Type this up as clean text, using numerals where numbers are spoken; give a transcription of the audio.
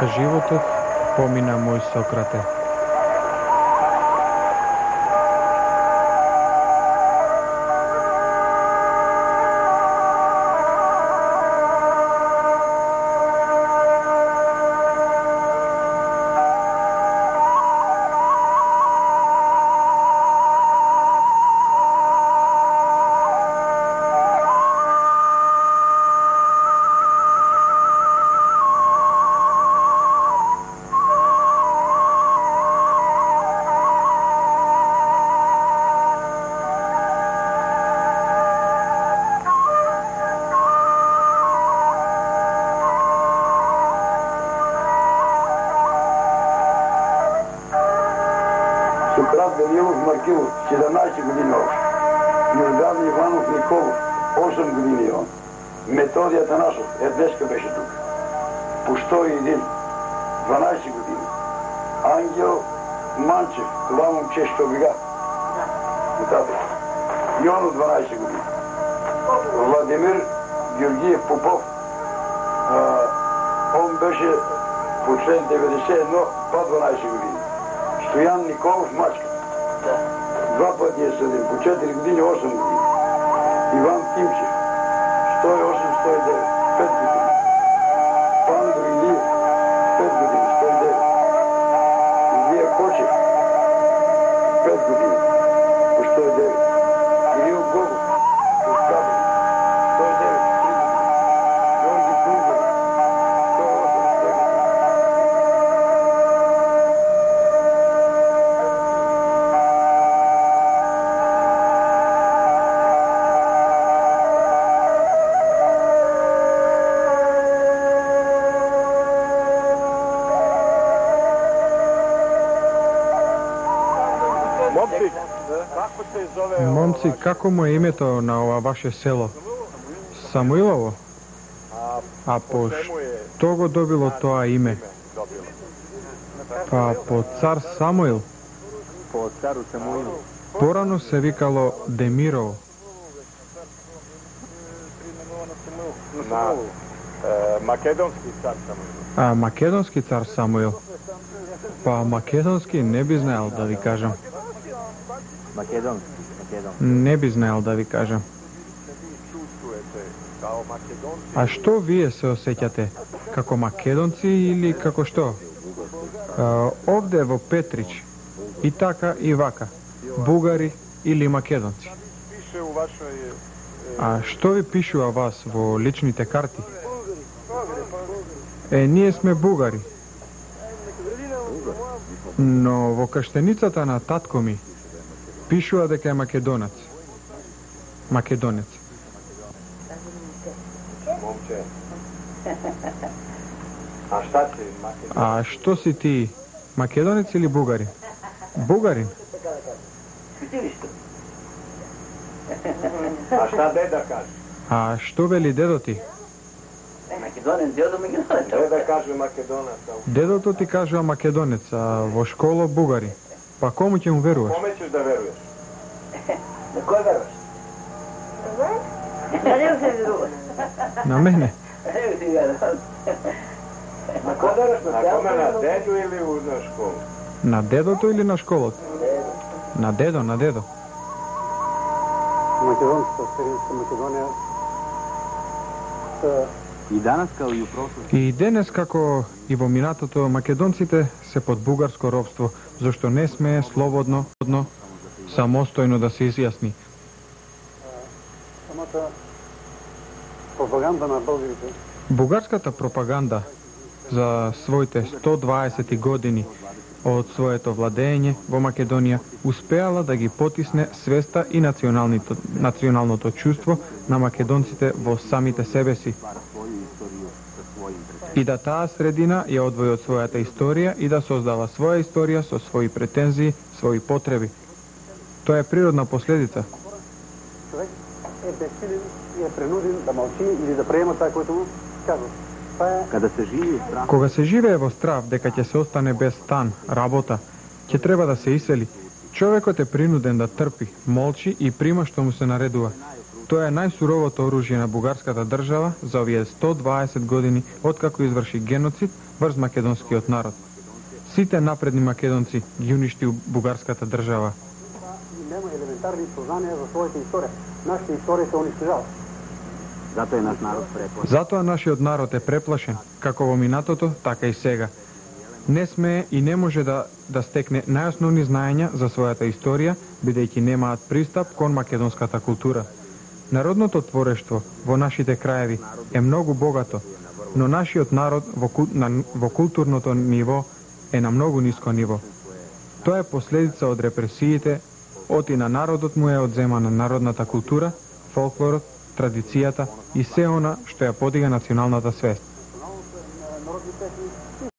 Животот помина, мој Сократе. Брат Данилов Маркилов, 17 години още. Йордан Иванов Николов, 8 години он. Методи Атанасов, днеска беше тук. По 101, 12 години. Ангел Манчев, това момче, що бега. Нататък. Йоно, 12 години. Владимир Георгиев Попов. Он беше по член 91, па 12 години. Стоян Николов Мачка. Два пъти е съден, по 4 години, 8 години. Иван Тимчев, 108-109, 5 години. Пандо Илиев, 5 години, 109. Илия Кочев, 5 години, по 109. Ирил Гогов, по Скабели, 109, 3 години. Георги Пулгар, 108, 2 години. Момци, како му е името на ова ваше село? Самуилово? А по што го добило тоа име? Па по цар Самуил? По цару Самуил. Порано се викало Демирово. На македонски цар Самуил. А македонски цар Самуил? Па македонски не би знаел да ви кажам. Македонски. Не би знаел да ви кажам. А што вие се осеќате? Како македонци или како што? Овде во Петрич, и така и вака, бугари или македонци. А што ви пишува вас во личните карти? Ние сме бугари. Но во крштеницата на татко ми пишува дека е македонец. Македонец. А што си ти? Македонец или бугарин? Бугарин. А šta deda kaže? А што вели дедо ти? Македонец, дедо македонец. Деда каже македонаc. Дедото ти кажува македонец, а во школа бугари. Па кому ќе му веруваш? Кome ćeš da veruješ? На кой веруваш? На него се веруваш. На мене? На него си веруваш. На кой веруваш? Na kome, na dedu ili na školu? На дедото или на школата? На дедо, на дедо. Македонската Сирийска Македонија I danas kao i u prošlosti. И денес, како и во минатото, македонците се под бугарско робство, зашто не смее слободно, самостојно да се изјасни. самата пропаганда на българите Бугарската пропаганда за своите 120 години од своето владење во Македонија успеала да ги потисне свеста и националното чувство на македонците во самите себе си. И да таа средина ја одвои од својата историја и да создава своја историја со своји претензии, своји потреби. Тоа е природна последица. човек е безсилен и е принуден да мълчи или да приема това, което му казва. Kada se živi u strahu, Кога се живее во страв дека ќе се остане без стан, работа, ќе треба да се исели, човекот е принуден да трпи, молчи и прима што му се наредува. Тоа е најсуровото оружје на бугарската држава за овие 120 години откако изврши геноцид врз македонскиот народ. Сите напредни македонци ги уништи бугарската држава. Нема елементарни познания за своята история. Нашата история се унищожава. Zato je naš narod preplašen. Затоа нашиот народ е преплашен, како во минатото, така и сега. Не смее и не може да стекне најосновни знаења за својата историја, бидејќи немаат пристап кон македонската култура. Народното творештво во нашите краеви е многу богато, но нашиот народ во културното ниво е на многу ниско ниво. Тоа е последица од репресиите, оти на народот му е одземана народната култура, фолклорот, традицијата и се она што ја подига националната свест.